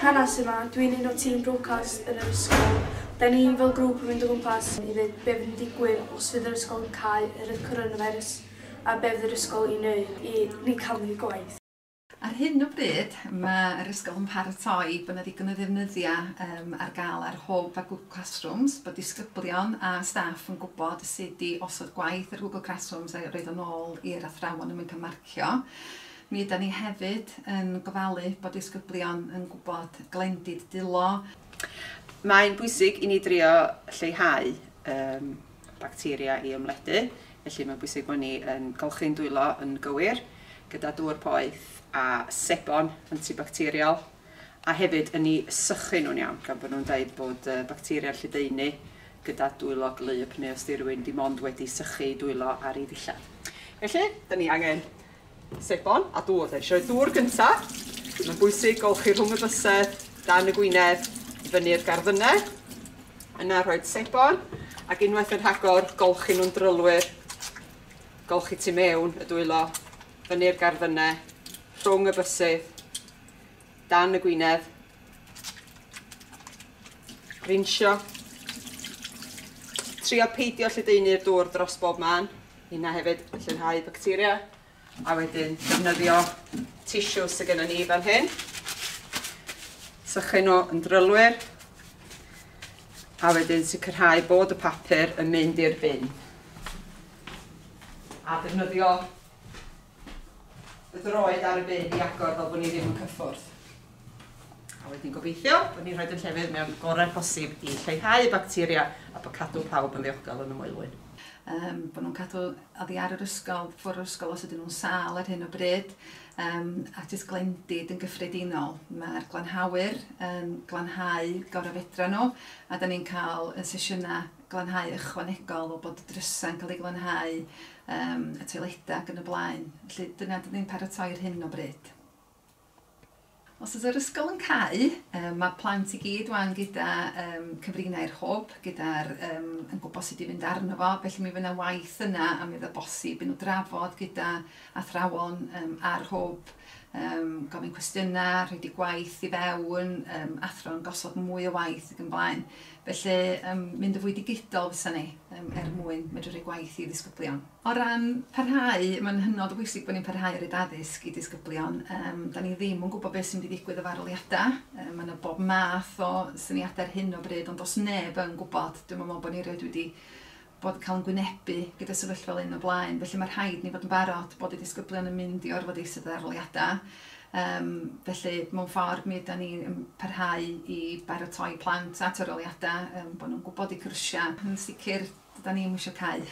hanes yma, dwi'n un o tîm BROcast yn yr ysgol. Da ni fel grŵp yn mynd o gwmpas i ddweud be fydd yn digwydd os fydd yr ysgol yn cael yr coronavirus a be fydd yr ysgol i wneud i ni cael ei gwaith. Ar hyn o bryd, mae'r ysgol yn paratoi bod yna ddigon o ddefnyddiau ar gael ar hwb a Google Classrooms, bod disgyblion a staff yn gwybod sut i osod gwaith ar Google Classrooms a roed o'n ôl i'r athrawon yn mynd cael marcio. Mi ydyn ni hefyd yn gofalu bod disgyblion yn gwybod glendid dilo. Mae'n bwysig i ni drio lleihau bacteria i ymledu, felly mae'n bwysig bod ni yn golchi'n dwylo yn gywir, gyda dŵr poeth a sebon antibacterial, a hefyd yn ni sychu nhw'n iawn, gan bod nhw'n dweud bod bacteria'r lledaenu gyda dwylo glyb, neu os di rhywun dim ond wedi sychu dwylo ar ei ddillad. Felly, da ni angen sebon a dŵr. Da ni eisiau dŵr gyntaf. Mae'n bwysig golchi rhwng y bysedd, dan y gwyneb, i fyny'r garddynau. Yna rhoed sebon, ac unwaith yn rhagor, golchi nhw'n drylwyr, golchi tu mewn y dwylo, fyny'r garddynau, rhwng y bysedd, dan y gwyneb, rinsio, trio peidio lledaenu'r dŵr dros bob man, hynna hefyd llenhau bacteria, a wedyn defnyddio tisiws sydd gennym ni fan hyn, sychu nhw yn drylwyr, a wedyn sicrhau bod y papur yn mynd i'r bin. A defnyddio y droed ar y bin i agor fel bod ni ddim yn cyffwrdd. A wedyn gobeithio bod ni'n rhoi yn llefydd mewn gorau posib i lleihau y bacteria a bod cadw pawb yn ddiogel yn y Moelwyn. Bod nhw'n cadw oddi ar yr ysgol, ffwrdd yr ysgol os ydyn nhw'n sâl ar hyn o bryd, a jyst glendid yn gyffredinol. Mae'r glanhawyr yn glanhau gorau fedra nhw, a da ni'n cael y sesiynau glanhau ychwanegol o bod y drysa'n cael ei glanhau, y toiledau ac yn y blaen. Felly dyna dyn ni'n paratoi ar hyn o bryd. Os ydych yr ysgol yn cau, mae plant i gyd wan gyda cyfrinau'r hwb, gyda'r yn gwybod sut i fynd arno fo, felly mi fydd yna waith yna a mi fydd y bosib i nhw drafod gyda athrawon ar hwb, gofyn cwestiynau, rhaid i gwaith i fewn, athro'n gosod mwy o waith ac yn blaen. Felly, mynd y fwy digidol fysa ni mwyn medru rhoi gwaith i ddisgyblion. O ran parhau, mae'n hynod o bwysig bod ni'n parhau ar ei addysg i ddisgyblion. Da ni ddim yn gwybod beth sy'n mynd i ddigwydd efo arholiadau. Mae yna bob math o syniadau ar hyn o bryd, ond os neb yn gwybod, dwi'n meddwl bod ni rhaid wedi bod cael yn gwynebu gyda sefyllfa fel un o blaen. Felly mae rhaid ni fod yn barod bod y disgyblion yn mynd i orfod eistedd ar arholiadau. Felly, mewn ffordd, mi ydyn ni'n parhau i baratoi plant at arholiadau, bod nhw'n gwybod eu cyrsiau. Yn sicr, da ni'n eisiau cau.